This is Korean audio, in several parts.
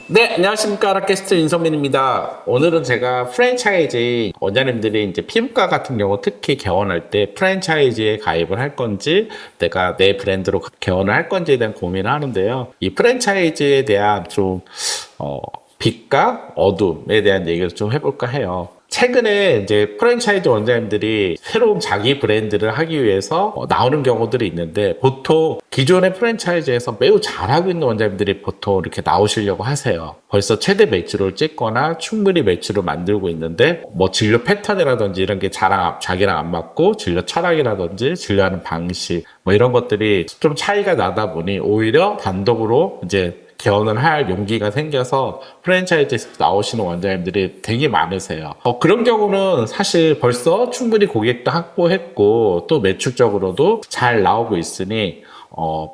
네, 안녕하십니까. 락캐스트 윤성민입니다. 오늘은 제가 프랜차이즈 원장님들이 이제 피부과 같은 경우 특히 개원할 때 프랜차이즈에 가입을 할 건지 내가 내 브랜드로 개원을 할 건지에 대한 고민을 하는데요. 이 프랜차이즈에 대한 좀, 빛과 어둠에 대한 얘기를 좀 해볼까 해요. 최근에 이제 프랜차이즈 원장님들이 새로운 자기 브랜드를 하기 위해서 나오는 경우들이 있는데 보통 기존의 프랜차이즈에서 매우 잘하고 있는 원장님들이 보통 이렇게 나오시려고 하세요. 벌써 최대 매출을 찍거나 충분히 매출을 만들고 있는데 뭐 진료 패턴이라든지 이런 게 자기랑 안 맞고 진료 철학이라든지 진료하는 방식 뭐 이런 것들이 좀 차이가 나다 보니 오히려 단독으로 이제 개원을 할 용기가 생겨서 프랜차이즈에서 나오시는 원장님들이 되게 많으세요. 그런 경우는 사실 벌써 충분히 고객도 확보했고 또 매출적으로도 잘 나오고 있으니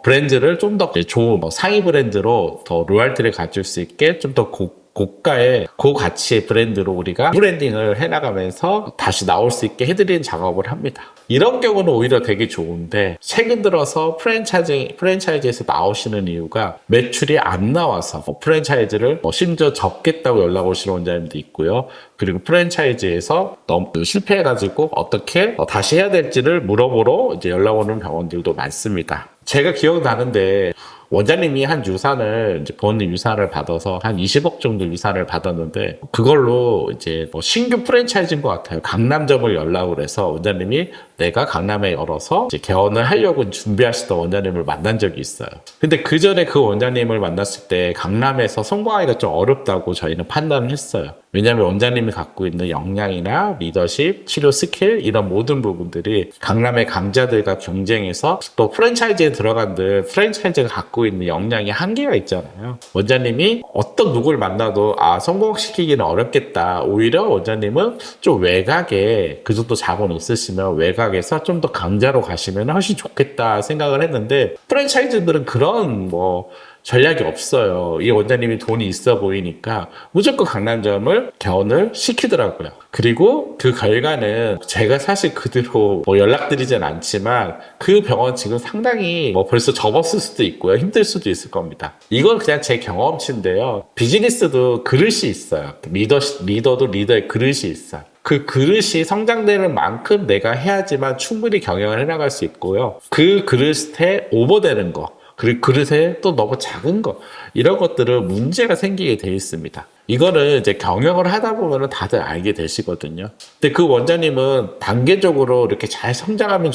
브랜드를 좀 더 좋은 상위 브랜드로 더 로열티를 가질 수 있게 좀 더 고가의 고가치의 브랜드로 우리가 브랜딩을 해나가면서 다시 나올 수 있게 해드리는 작업을 합니다. 이런 경우는 오히려 되게 좋은데 최근 들어서 프랜차이즈에서 나오시는 이유가 매출이 안 나와서 프랜차이즈를 심지어 접겠다고 연락 오시는 원장님도 있고요. 그리고 프랜차이즈에서 너무 실패해가지고 어떻게 다시 해야 될지를 물어보러 이제 연락 오는 병원들도 많습니다. 제가 기억나는데 원장님이 한 유산을 이제 본인 유산을 받아서 한 20억 정도 유산을 받았는데 그걸로 이제 신규 프랜차이즈인 것 같아요. 강남점을 연락을 해서 원장님이 내가 강남에 열어서 이제 개원을 하려고 준비하시던 원장님을 만난 적이 있어요. 근데 그 전에 그 원장님을 만났을 때 강남에서 성공하기가 좀 어렵다고 저희는 판단을 했어요. 왜냐하면 원장님이 갖고 있는 역량이나 리더십, 치료 스킬 이런 모든 부분들이 강남의 강자들과 경쟁해서 또 프랜차이즈에 들어간들 프랜차이즈가 갖고 있는 역량이 한계가 있잖아요. 원장님이 어떤 누구를 만나도 성공시키기는 어렵겠다. 오히려 원장님은 좀 외곽에 그 정도 자본 있으시면 외곽에서 좀 더 강자로 가시면 훨씬 좋겠다 생각을 했는데 프랜차이즈들은 그런 전략이 없어요. 이 원장님이 돈이 있어 보이니까 무조건 강남점을 개원을 시키더라고요. 그리고 그 결과는 제가 사실 그대로 연락드리진 않지만 그 병원 지금 상당히 벌써 접었을 수도 있고요. 힘들 수도 있을 겁니다. 이건 그냥 제 경험치인데요. 비즈니스도 그릇이 있어요. 리더도 리더의 그릇이 있어요. 그 그릇이 성장되는 만큼 내가 해야지만 충분히 경영을 해나갈 수 있고요. 그 그릇에 오버되는 거 그리고 그릇에 또 너무 작은 거 이런 것들은 문제가 생기게 돼 있습니다. 이거는 이제 경영을 하다 보면 다들 알게 되시거든요. 근데 그 원장님은 단계적으로 이렇게 잘 성장하면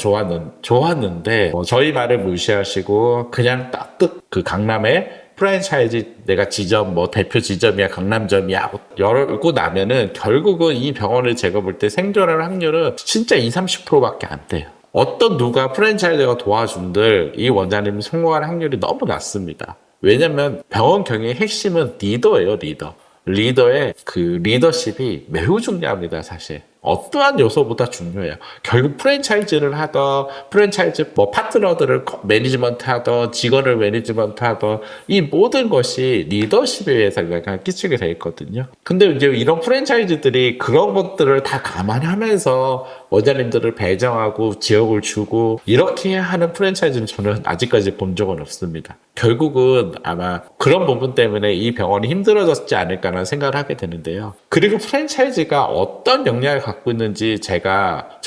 좋았는데 저희 말을 무시하시고 그냥 따뜻 그 강남에 프랜차이즈 내가 지점 대표 지점이야 강남점이야 열고 나면은 결국은 이 병원을 제가 볼 때 생존할 확률은 진짜 20-30%밖에 안 돼요. 어떤 누가 프랜차이즈가 도와준들 이 원장님이 성공할 확률이 너무 낮습니다. 왜냐면 병원 경영의 핵심은 리더예요, 리더. 리더의 그 리더십이 매우 중요합니다, 사실. 어떠한 요소보다 중요해요. 결국 프랜차이즈를 하던 프랜차이즈 파트너들을 매니지먼트 하던 직원을 매니지먼트 하던 이 모든 것이 리더십에 의해서 영향을 끼치게 돼 있거든요. 근데 이제 이런 프랜차이즈들이 그런 것들을 다 감안하면서 원장님들을 배정하고 지역을 주고 이렇게 하는 프랜차이즈는 저는 아직까지 본 적은 없습니다. 결국은 아마 그런 부분 때문에 이 병원이 힘들어졌지 않을까라는 생각을 하게 되는데요. 그리고 프랜차이즈가 어떤 역량을 갖고 있는지 제가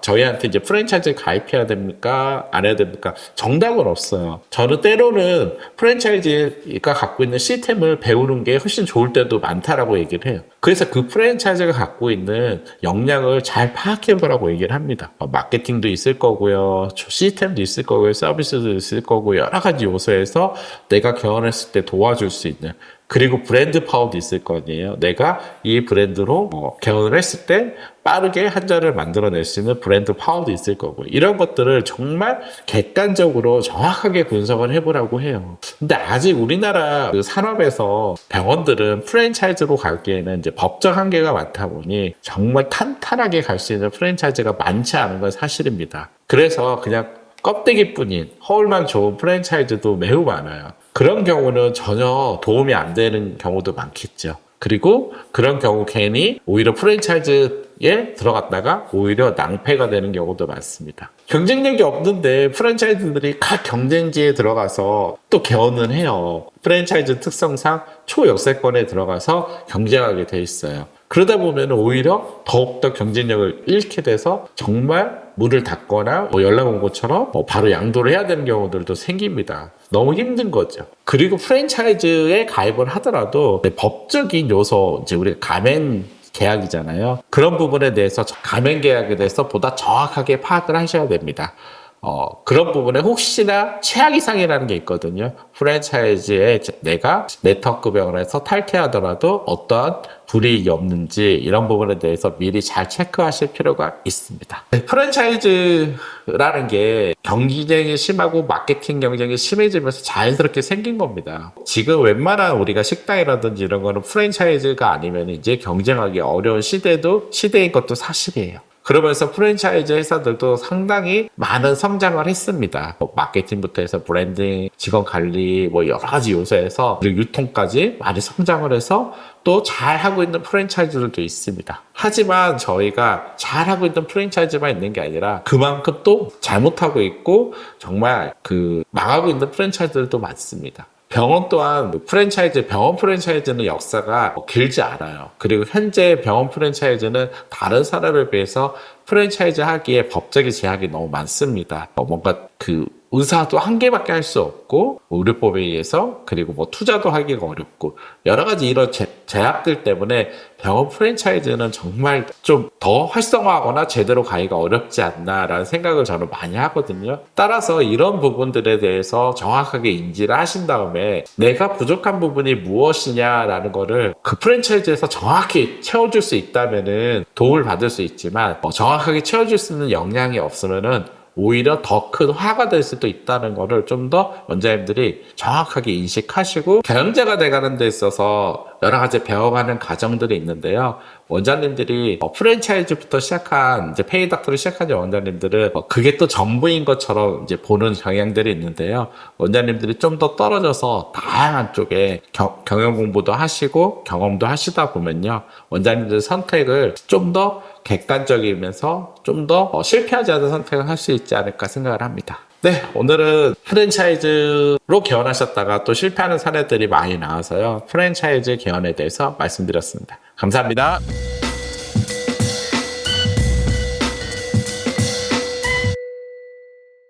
저희한테 이제 프랜차이즈 가입해야 됩니까? 안 해야 됩니까? 정답은 없어요. 저는 때로는 프랜차이즈가 갖고 있는 시스템을 배우는 게 훨씬 좋을 때도 많다라고 얘기를 해요. 그래서 그 프랜차이즈가 갖고 있는 역량을 잘 파악해보라고 얘기를 합니다. 마케팅도 있을 거고요. 시스템도 있을 거고요. 서비스도 있을 거고 여러 가지 요소에서 내가 개원했을 때 도와줄 수 있는 그리고 브랜드 파워도 있을 거 아니에요. 내가 이 브랜드로 개원을 했을 때 빠르게 한 잔을 만들어낼 수 있는 브랜드 파워도 있을 거고 이런 것들을 정말 객관적으로 정확하게 분석을 해보라고 해요. 근데 아직 우리나라 그 산업에서 병원들은 프랜차이즈로 가기에는 이제 법적 한계가 많다 보니 정말 탄탄하게 갈 수 있는 프랜차이즈가 많지 않은 건 사실입니다. 그래서 그냥 껍데기뿐인 허울만 좋은 프랜차이즈도 매우 많아요. 그런 경우는 전혀 도움이 안 되는 경우도 많겠죠. 그리고 그런 경우 괜히 오히려 프랜차이즈에 들어갔다가 오히려 낭패가 되는 경우도 많습니다. 경쟁력이 없는데 프랜차이즈들이 각 경쟁지에 들어가서 또 개원을 해요. 프랜차이즈 특성상 초역세권에 들어가서 경쟁하게 돼 있어요. 그러다 보면 오히려 더욱더 경쟁력을 잃게 돼서 정말 문을 닫거나 연락 온 것처럼 바로 양도를 해야 되는 경우들도 생깁니다. 너무 힘든 거죠. 그리고 프랜차이즈에 가입을 하더라도 법적인 요소, 이제 우리가 가맹 계약이잖아요. 그런 부분에 대해서 가맹 계약에 대해서 보다 정확하게 파악을 하셔야 됩니다. 그런 부분에 혹시나 최악 이상이라는 게 있거든요. 프랜차이즈에 내가 네트워크 병을 해서 탈퇴하더라도 어떠한 불이익이 없는지 이런 부분에 대해서 미리 잘 체크하실 필요가 있습니다. 프랜차이즈라는 게 경쟁이 심하고 마케팅 경쟁이 심해지면서 자연스럽게 생긴 겁니다. 지금 웬만한 우리가 식당이라든지 이런 거는 프랜차이즈가 아니면 이제 경쟁하기 어려운 시대인 것도 사실이에요. 그러면서 프랜차이즈 회사들도 상당히 많은 성장을 했습니다. 마케팅부터 해서 브랜딩, 직원 관리, 여러 가지 요소에서 그리고 유통까지 많이 성장을 해서 또 잘하고 있는 프랜차이즈들도 있습니다. 하지만 저희가 잘하고 있는 프랜차이즈만 있는 게 아니라 그만큼 또 잘못하고 있고 정말 망하고 있는 프랜차이즈들도 많습니다. 병원 또한 병원 프랜차이즈는 역사가 길지 않아요. 그리고 현재 병원 프랜차이즈는 다른 산업에 비해서 프랜차이즈 하기에 법적인 제약이 너무 많습니다. 뭔가 의사도 한 개밖에 할 수 없고 의료법에 의해서 그리고 투자도 하기가 어렵고 여러 가지 이런 제약들 때문에 병원 프랜차이즈는 정말 좀 더 활성화하거나 제대로 가기가 어렵지 않나라는 생각을 저는 많이 하거든요. 따라서 이런 부분들에 대해서 정확하게 인지를 하신 다음에 내가 부족한 부분이 무엇이냐라는 거를 그 프랜차이즈에서 정확히 채워줄 수 있다면은 도움을 받을 수 있지만 정확하게 채워줄 수 있는 역량이 없으면은 오히려 더 큰 화가 될 수도 있다는 거를 좀 더 원장님들이 정확하게 인식하시고 경영자가 돼가는 데 있어서 여러 가지 배워가는 과정들이 있는데요. 원장님들이 프랜차이즈부터 시작한 이제 페이닥터를 시작한 원장님들은 그게 또 전부인 것처럼 이제 보는 경향들이 있는데요. 원장님들이 좀 더 떨어져서 다양한 쪽에 경영 공부도 하시고 경험도 하시다 보면요. 원장님들 선택을 좀 더 객관적이면서 좀 더 실패하지 않은 선택을 할 수 있지 않을까 생각을 합니다. 네, 오늘은 프랜차이즈로 개원하셨다가 또 실패하는 사례들이 많이 나와서요. 프랜차이즈 개원에 대해서 말씀드렸습니다. 감사합니다.